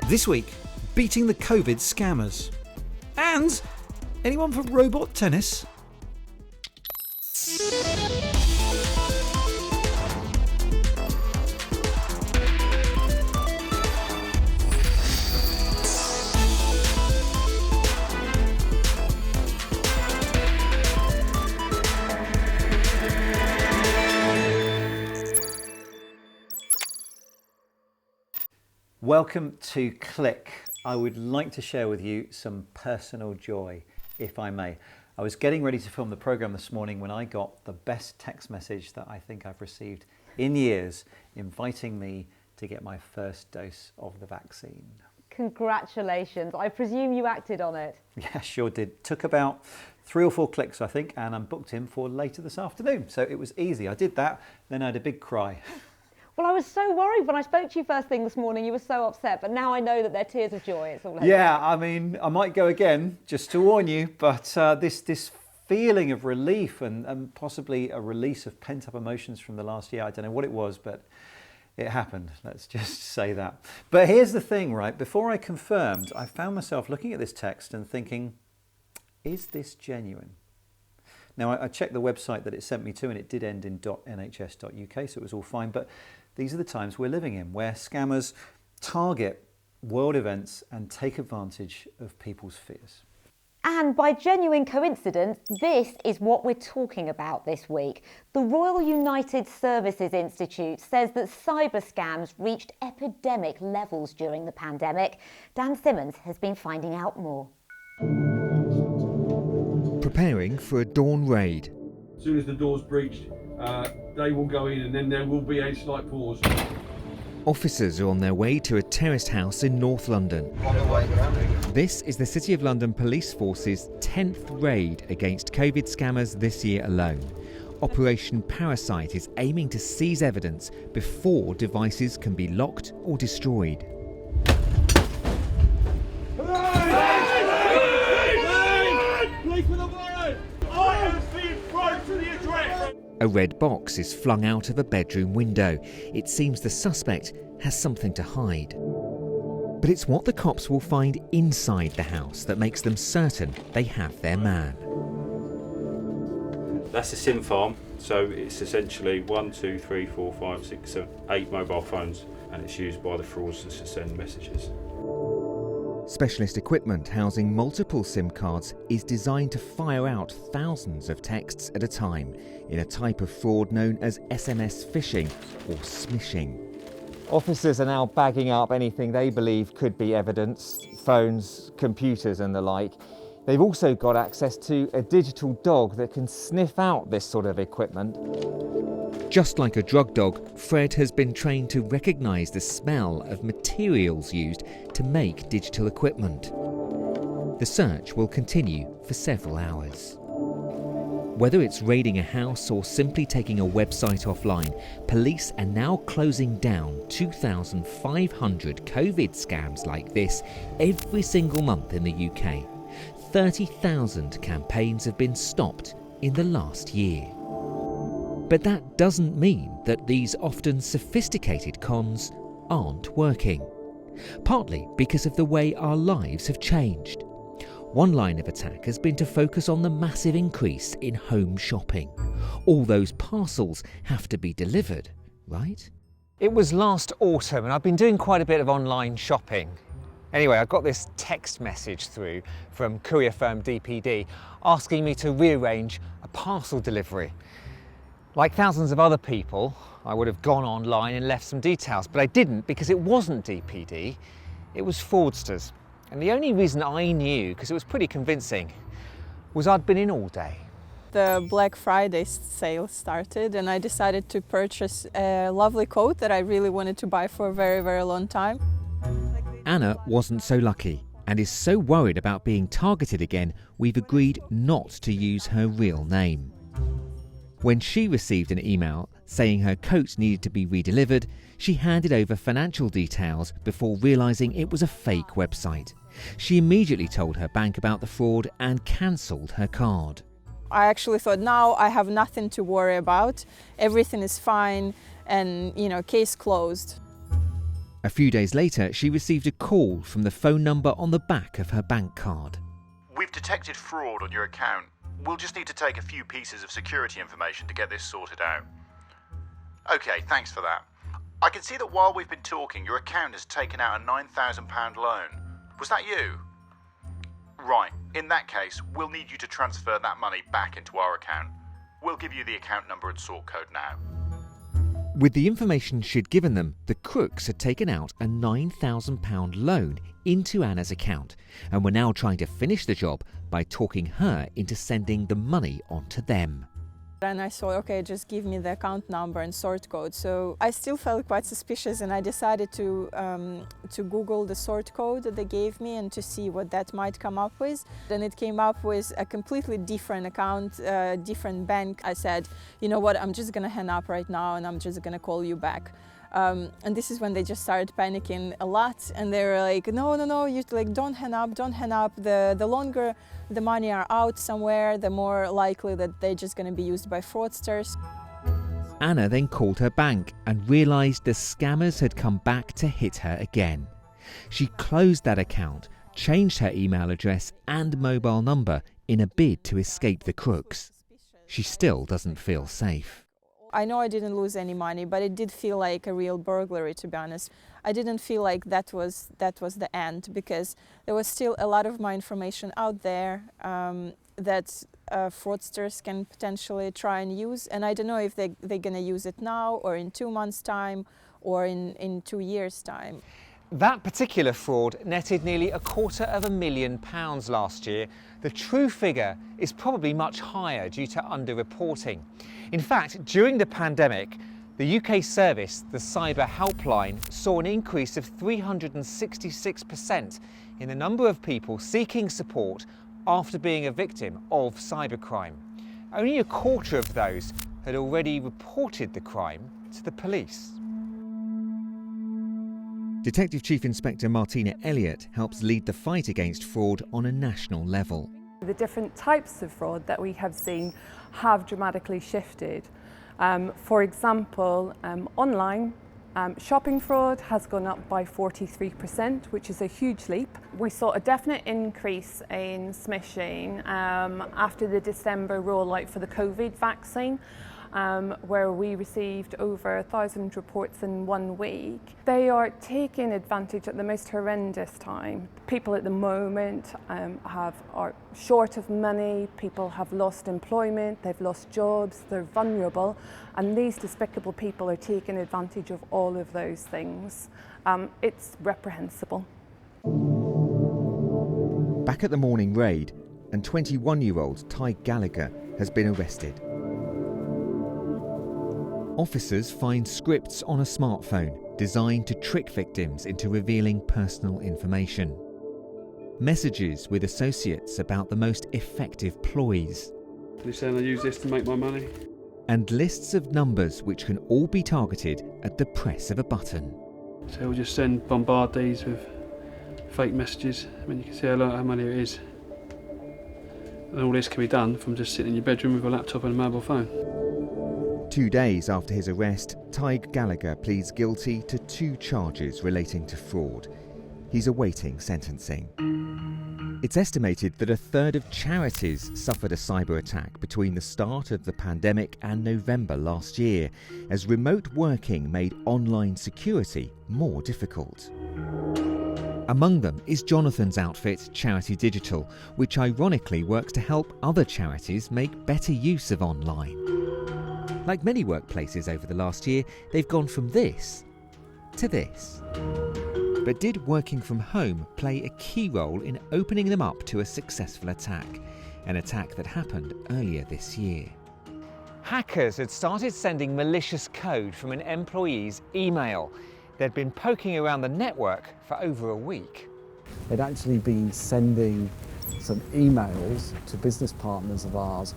This week, beating the COVID scammers. And anyone for robot tennis? Welcome to Click. I would like to share with you some personal joy, if I may. I was getting ready to film the programme this morning when I got the best text message that I think I've received in years, inviting me to get my first dose of the vaccine. Congratulations. I presume you acted on it. Yeah, sure did. Took about 3 or 4 clicks, I think, and I'm booked in for later this afternoon. So it was easy. I did that, then I had a big cry. Well, I was so worried when I spoke to you first thing this morning. You were so upset, but now I know that they're tears of joy. It's all over. Yeah, I mean, I might go again, just to warn you, but this feeling of relief and possibly a release of pent-up emotions from the last year, I don't know what it was, but it happened. Let's just say that. But here's the thing, right? Before I confirmed, I found myself looking at this text and thinking, is this genuine? Now, I checked the website that it sent me to, and it did end in .nhs.uk, so it was all fine, but these are the times we're living in, where scammers target world events and take advantage of people's fears. And by genuine coincidence, this is what we're talking about this week. The Royal United Services Institute says that cyber scams reached epidemic levels during the pandemic. Dan Simmons has been finding out more. Preparing for a dawn raid. As soon as the door's breached, they will go in and then there will be a slight pause. Officers are on their way to a terraced house in North London. This is the City of London Police Force's 10th raid against COVID scammers this year alone. Operation Parasite is aiming to seize evidence before devices can be locked or destroyed. A red box is flung out of a bedroom window. It seems the suspect has something to hide. But it's what the cops will find inside the house that makes them certain they have their man. That's a SIM farm, so it's essentially 1, 2, 3, 4, 5, 6, 7, 8 mobile phones, and it's used by the fraudsters to send messages. Specialist equipment housing multiple SIM cards is designed to fire out thousands of texts at a time in a type of fraud known as SMS phishing or smishing. Officers are now bagging up anything they believe could be evidence, phones, computers and the like. They've also got access to a digital dog that can sniff out this sort of equipment. Just like a drug dog, Fred has been trained to recognise the smell of materials used to make digital equipment. The search will continue for several hours. Whether it's raiding a house or simply taking a website offline, police are now closing down 2,500 COVID scams like this every single month in the UK. 30,000 campaigns have been stopped in the last year. But that doesn't mean that these often sophisticated cons aren't working. Partly because of the way our lives have changed. One line of attack has been to focus on the massive increase in home shopping. All those parcels have to be delivered, right? It was last autumn and I've been doing quite a bit of online shopping. Anyway, I got this text message through from courier firm DPD asking me to rearrange a parcel delivery. Like thousands of other people, I would have gone online and left some details, but I didn't because it wasn't DPD, it was fraudsters. And the only reason I knew, because it was pretty convincing, was I'd been in all day. The Black Friday sale started and I decided to purchase a lovely coat that I really wanted to buy for a very, very long time. Anna wasn't so lucky and is so worried about being targeted again, we've agreed not to use her real name. When she received an email saying her coat needed to be redelivered, she handed over financial details before realising it was a fake website. She immediately told her bank about the fraud and cancelled her card. I actually thought, now I have nothing to worry about, everything is fine and, case closed. A few days later, she received a call from the phone number on the back of her bank card. We've detected fraud on your account. We'll just need to take a few pieces of security information to get this sorted out. Okay, thanks for that. I can see that while we've been talking, your account has taken out a £9,000 loan. Was that you? Right, in that case, we'll need you to transfer that money back into our account. We'll give you the account number and sort code now. With the information she'd given them, the crooks had taken out a £9,000 loan into Anna's account and were now trying to finish the job by talking her into sending the money onto them. And I thought, okay, just give me the account number and sort code. So I still felt quite suspicious, and I decided to Google the sort code that they gave me and to see what that might come up with. Then it came up with a completely different account, different bank. I said, you know what, I'm just gonna hang up right now and I'm just gonna call you back. And this is when they just started panicking a lot, and they were like, no, you don't hang up. The longer the money are out somewhere, the more likely that they're just going to be used by fraudsters. Anna then called her bank and realised the scammers had come back to hit her again. She closed that account, changed her email address and mobile number in a bid to escape the crooks. She still doesn't feel safe. I know I didn't lose any money, but it did feel like a real burglary, to be honest. I didn't feel like that was the end, because there was still a lot of my information out there that fraudsters can potentially try and use. And I don't know if they're going to use it now or in 2 months' time or in 2 years' time. That particular fraud netted nearly £250,000 last year. The true figure is probably much higher due to underreporting. In fact, during the pandemic, the UK service, the Cyber Helpline, saw an increase of 366% in the number of people seeking support after being a victim of cybercrime. Only a quarter of those had already reported the crime to the police. Detective Chief Inspector Martina Elliott helps lead the fight against fraud on a national level. The different types of fraud that we have seen have dramatically shifted. For example, online shopping fraud has gone up by 43%, which is a huge leap. We saw a definite increase in smishing after the December rollout for the COVID vaccine, where we received over 1,000 reports in 1 week. They are taking advantage at the most horrendous time. People at the moment are short of money, people have lost employment, they've lost jobs, they're vulnerable, and these despicable people are taking advantage of all of those things. It's reprehensible. Back at the morning raid, and 21-year-old Ty Gallagher has been arrested. Officers find scripts on a smartphone designed to trick victims into revealing personal information. Messages with associates about the most effective ploys. They're saying I use this to make my money. And lists of numbers which can all be targeted at the press of a button. So we'll just bombard these with fake messages. I mean, you can see how many it is. And all this can be done from just sitting in your bedroom with a laptop and a mobile phone. 2 days after his arrest, Ty Gallagher pleads guilty to 2 charges relating to fraud. He's awaiting sentencing. It's estimated that a third of charities suffered a cyber attack between the start of the pandemic and November last year, as remote working made online security more difficult. Among them is Jonathan's outfit, Charity Digital, which ironically works to help other charities make better use of online. Like many workplaces over the last year, they've gone from this to this. But did working from home play a key role in opening them up to a successful attack? An attack that happened earlier this year. Hackers had started sending malicious code from an employee's email. They'd been poking around the network for over a week. They'd actually been sending some emails to business partners of ours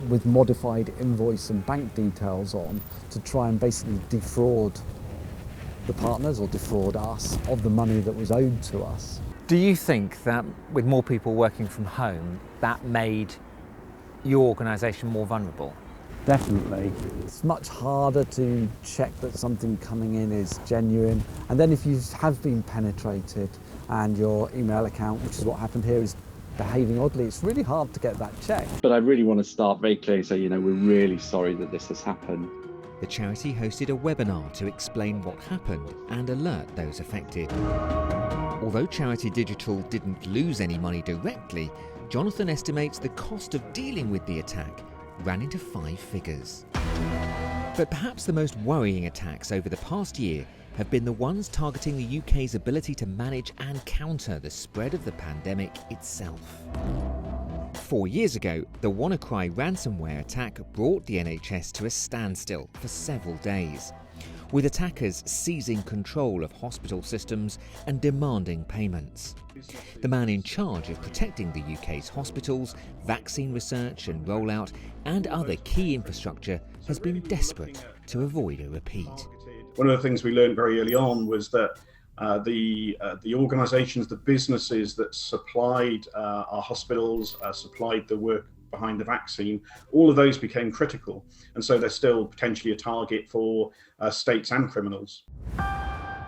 with modified invoice and bank details on to try and basically defraud the partners or defraud us of the money that was owed to us. Do you think that with more people working from home, that made your organisation more vulnerable? Definitely. It's much harder to check that something coming in is genuine. And then if you have been penetrated and your email account, which is what happened here, is behaving oddly, it's really hard to get that checked. But I really want to start very clearly, so we're really sorry that this has happened. The charity hosted a webinar to explain what happened and alert those affected. Although Charity Digital didn't lose any money directly, Jonathan estimates the cost of dealing with the attack ran into 5 figures. But perhaps the most worrying attacks over the past year have been the ones targeting the UK's ability to manage and counter the spread of the pandemic itself. 4 years ago, the WannaCry ransomware attack brought the NHS to a standstill for several days, with attackers seizing control of hospital systems and demanding payments. The man in charge of protecting the UK's hospitals, vaccine research and rollout, and other key infrastructure has been desperate to avoid a repeat. One of the things we learned very early on was that the organisations, the businesses that supplied our hospitals, supplied the work behind the vaccine, all of those became critical, and so they're still potentially a target for states and criminals.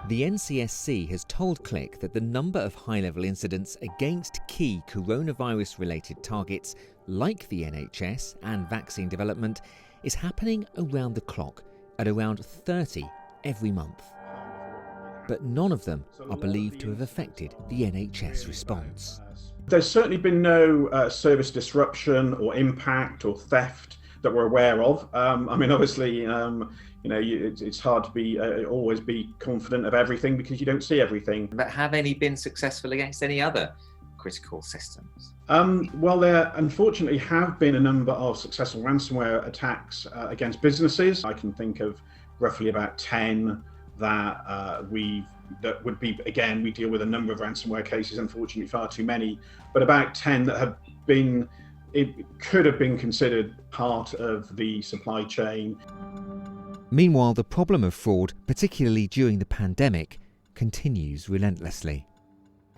The NCSC has told Click that the number of high-level incidents against key coronavirus-related targets like the NHS and vaccine development is happening around the clock at around 30 every month. But none of them are believed to have affected the NHS response. There's certainly been no service disruption or impact or theft that we're aware of. Obviously, it's hard to be always be confident of everything because you don't see everything. But have any been successful against any other critical systems? Well, there unfortunately have been a number of successful ransomware attacks against businesses. I can think of roughly about 10 that would be, again, we deal with a number of ransomware cases, unfortunately far too many, but about 10 that have been, it could have been considered part of the supply chain. Meanwhile, the problem of fraud, particularly during the pandemic, continues relentlessly.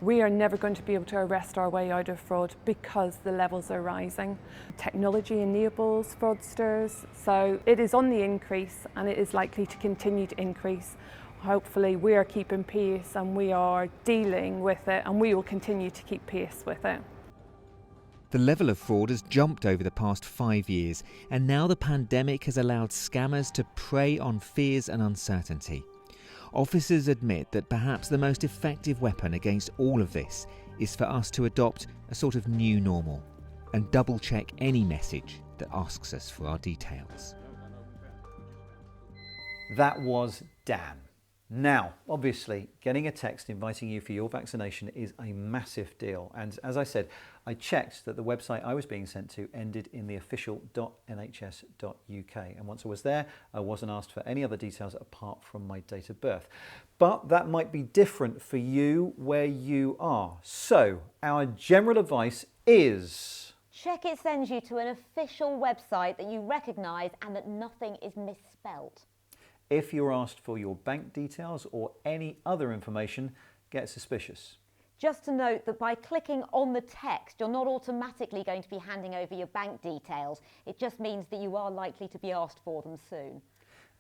We are never going to be able to arrest our way out of fraud because the levels are rising. Technology enables fraudsters, so it is on the increase and it is likely to continue to increase. Hopefully we are keeping pace and we are dealing with it, and we will continue to keep pace with it. The level of fraud has jumped over the past 5 years, and now the pandemic has allowed scammers to prey on fears and uncertainty. Officers admit that perhaps the most effective weapon against all of this is for us to adopt a sort of new normal and double-check any message that asks us for our details. That was Dan. Now, obviously, getting a text inviting you for your vaccination is a massive deal. And as I said, I checked that the website I was being sent to ended in the official.nhs.uk. And once I was there, I wasn't asked for any other details apart from my date of birth. But that might be different for you where you are. So, our general advice is... check it sends you to an official website that you recognise and that nothing is misspelt. If you're asked for your bank details or any other information, get suspicious. Just to note that by clicking on the text, you're not automatically going to be handing over your bank details. It just means that you are likely to be asked for them soon.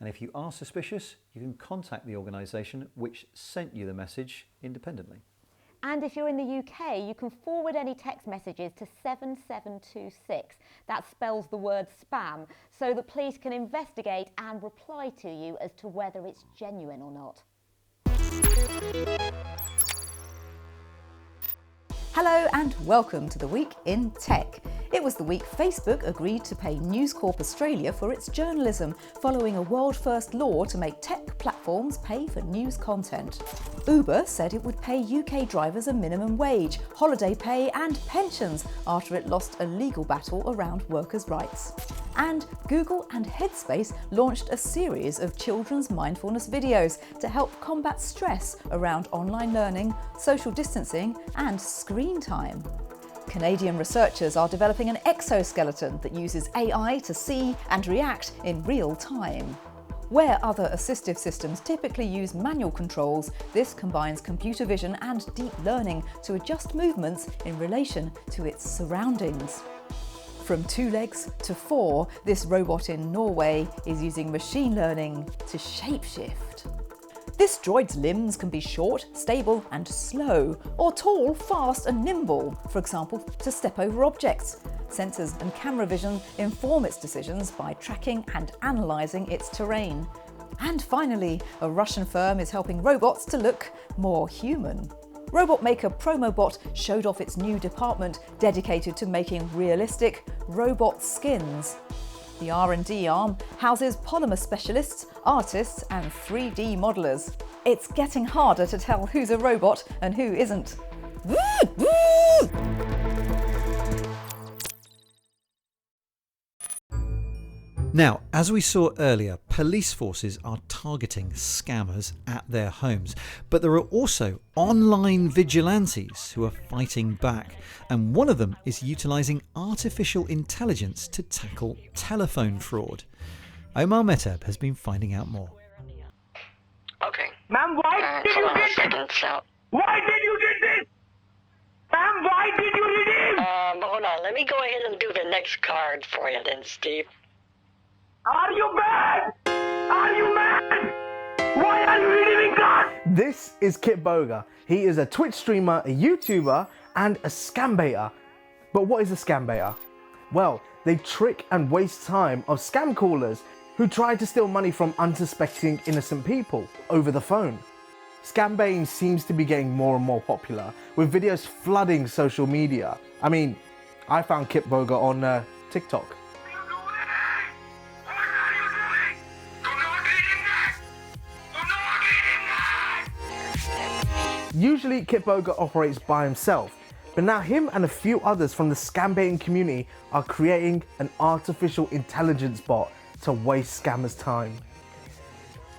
And if you are suspicious, you can contact the organisation which sent you the message independently. And if you're in the UK, you can forward any text messages to 7726. That spells the word spam, so that police can investigate and reply to you as to whether it's genuine or not. Hello and welcome to the Week in Tech. It was the week Facebook agreed to pay News Corp Australia for its journalism, following a world-first law to make tech platforms pay for news content. Uber said it would pay UK drivers a minimum wage, holiday pay and pensions after it lost a legal battle around workers' rights. And Google and Headspace launched a series of children's mindfulness videos to help combat stress around online learning, social distancing and screen time. Canadian researchers are developing an exoskeleton that uses AI to see and react in real time. Where other assistive systems typically use manual controls, this combines computer vision and deep learning to adjust movements in relation to its surroundings. From 2 legs to 4, this robot in Norway is using machine learning to shapeshift. This droid's limbs can be short, stable and slow, or tall, fast and nimble, for example, to step over objects. Sensors and camera vision inform its decisions by tracking and analysing its terrain. And finally, a Russian firm is helping robots to look more human. Robot maker Promobot showed off its new department dedicated to making realistic robot skins. The R&D arm houses polymer specialists, artists and 3D modelers. It's getting harder to tell who's a robot and who isn't. Now, as we saw earlier, police forces are targeting scammers at their homes, but there are also online vigilantes who are fighting back, and one of them is utilising artificial intelligence to tackle telephone fraud. Omar Meteb has been finding out more. Okay. Ma'am, why did you do this? Why did you do this? Ma'am, why did you redeem? Hold on, let me go ahead and do the next card for you then, Steve. Are you mad? Are you mad? Why are you redeeming cards? This is Kit Boga. He is a Twitch streamer, a YouTuber, and a scam baiter. But what is a scam baiter? Well, they trick and waste time of scam callers who try to steal money from unsuspecting innocent people over the phone. Scam baiting seems to be getting more and more popular, with videos flooding social media. I mean, I found Kit Boga on TikTok. Usually Kit Boga operates by himself, but now him and a few others from the scam baiting community are creating an artificial intelligence bot to waste scammers' time.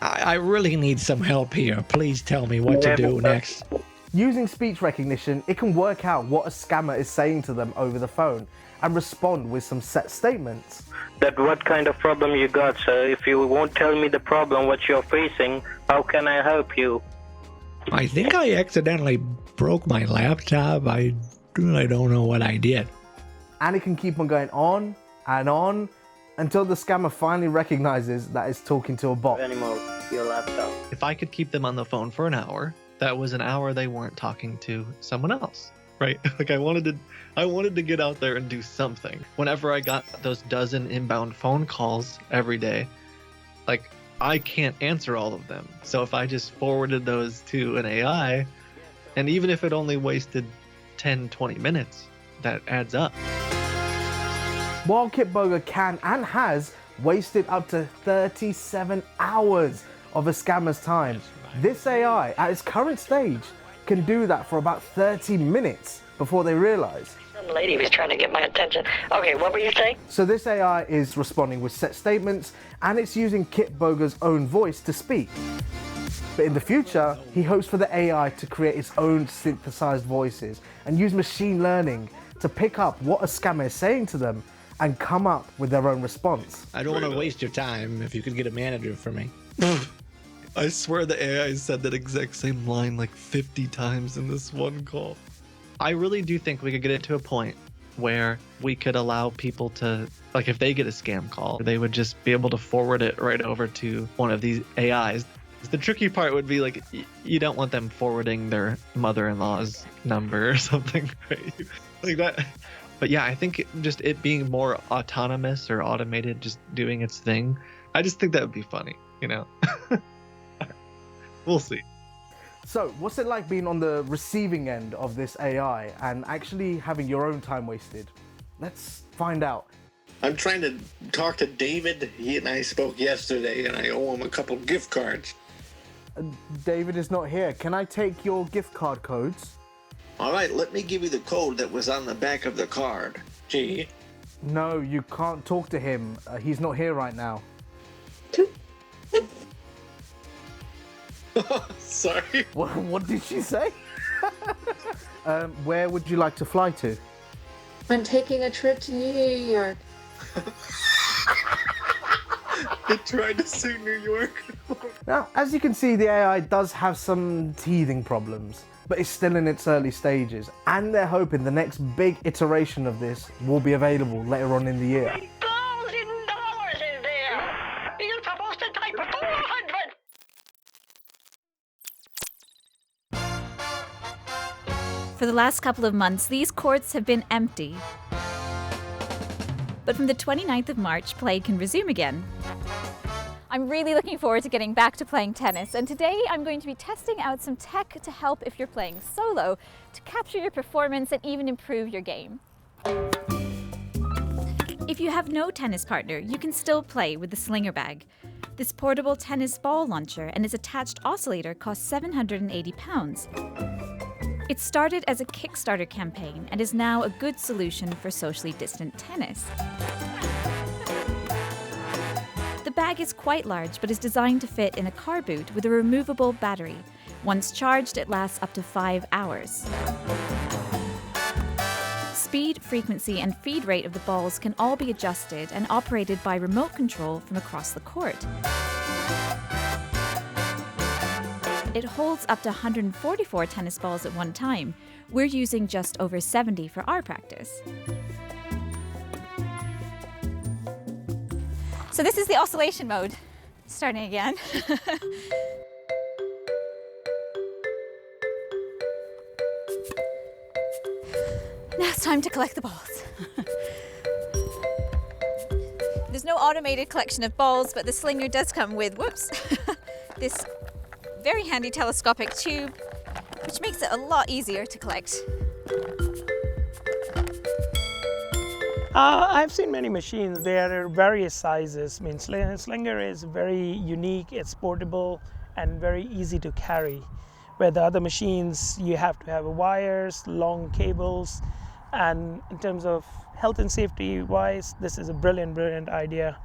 I really need some help here. Please tell me what to do next. Using speech recognition, it can work out what a scammer is saying to them over the phone and respond with some set statements. That what kind of problem you got, sir? If you won't tell me the problem what you're facing, how can I help you? I think I accidentally broke my laptop. I really don't know what I did. And it can keep on going on and on until the scammer finally recognizes that it's talking to a bot. Anymore, your laptop. If I could keep them on the phone for an hour, that was an hour they weren't talking to someone else, right? Like I wanted to get out there and do something. Whenever I got those dozen inbound phone calls every day, like I can't answer all of them. So if I just forwarded those to an AI, and even if it only wasted 10, 20 minutes, that adds up. While Kit Boga can and has wasted up to 37 hours of a scammer's time, this AI at its current stage can do that for about 30 minutes before they realize. Some lady was trying to get my attention. Okay, what were you saying? So this AI is responding with set statements and it's using Kit Boga's own voice to speak. But in the future, he hopes for the AI to create its own synthesized voices and use machine learning to pick up what a scammer is saying to them and come up with their own response. I don't want to waste your time if you could get a manager for me. I swear the AI said that exact same line like 50 times in this one call. I really do think we could get it to a point where we could allow people to, like if they get a scam call, they would just be able to forward it right over to one of these AIs. The tricky part would be like, you don't want them forwarding their mother-in-law's number or something, right? Like that. But yeah, I think just it being more autonomous or automated, just doing its thing, I just think that would be funny, you know? We'll see. So, what's it like being on the receiving end of this AI and actually having your own time wasted? Let's find out. I'm trying to talk to David. He and I spoke yesterday, and I owe him a couple gift cards. David is not here. Can I take your gift card codes? All right, let me give you the code that was on the back of the card. Gee. No, you can't talk to him. He's not here right now. Sorry. What did she say? Where would you like to fly to? I'm taking a trip to New York. They tried to sue New York. Now, as you can see, the AI does have some teething problems, but it's still in its early stages, and they're hoping the next big iteration of this will be available later on in the year. $1,000 is there. You're supposed to type 400. For the last couple of months, these courts have been empty. But from the 29th of March, play can resume again. I'm really looking forward to getting back to playing tennis, and today I'm going to be testing out some tech to help if you're playing solo, to capture your performance and even improve your game. If you have no tennis partner, you can still play with the Slinger bag. This portable tennis ball launcher and its attached oscillator costs £780. It started as a Kickstarter campaign and is now a good solution for socially distant tennis. The bag is quite large but is designed to fit in a car boot with a removable battery. Once charged, it lasts up to 5 hours. Speed, frequency, and feed rate of the balls can all be adjusted and operated by remote control from across the court. It holds up to 144 tennis balls at one time. We're using just over 70 for our practice. So this is the oscillation mode. Starting again. Now it's time to collect the balls. There's no automated collection of balls, but the Slinger does come with, this very handy telescopic tube, which makes it a lot easier to collect. I've seen many machines. There are various sizes. I mean, Slinger is very unique, it's portable and very easy to carry. Where the other machines, you have to have wires, long cables, and in terms of health and safety wise, this is a brilliant, brilliant idea.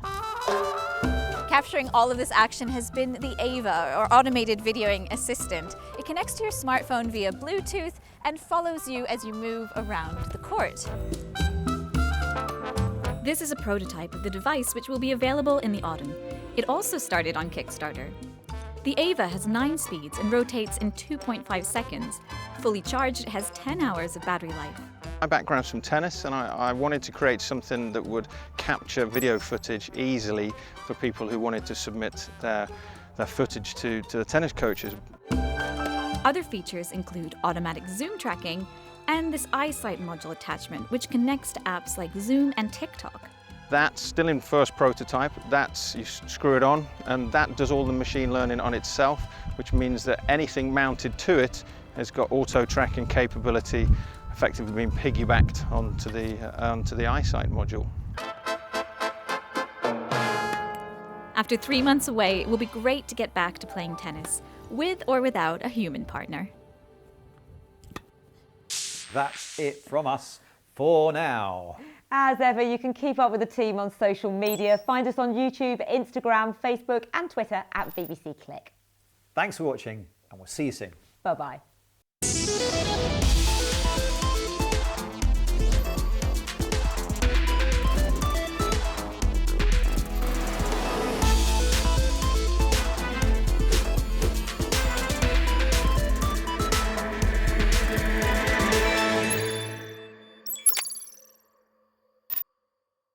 Capturing all of this action has been the Ava, or Automated Videoing Assistant. It connects to your smartphone via Bluetooth and follows you as you move around the court. This is a prototype of the device which will be available in the autumn. It also started on Kickstarter. The Ava has 9 speeds and rotates in 2.5 seconds. Fully charged, it has 10 hours of battery life. My background's from tennis, and I wanted to create something that would capture video footage easily for people who wanted to submit their footage to the tennis coaches. Other features include automatic zoom tracking and this eyesight module attachment, which connects to apps like Zoom and TikTok. That's still in first prototype. You screw it on, and that does all the machine learning on itself, which means that anything mounted to it has got auto tracking capability, effectively being piggybacked onto the eyesight module. After 3 months away, it will be great to get back to playing tennis, with or without a human partner. That's it from us for now. As ever, you can keep up with the team on social media. Find us on YouTube, Instagram, Facebook and Twitter at BBC Click. Thanks for watching, and we'll see you soon. Bye-bye.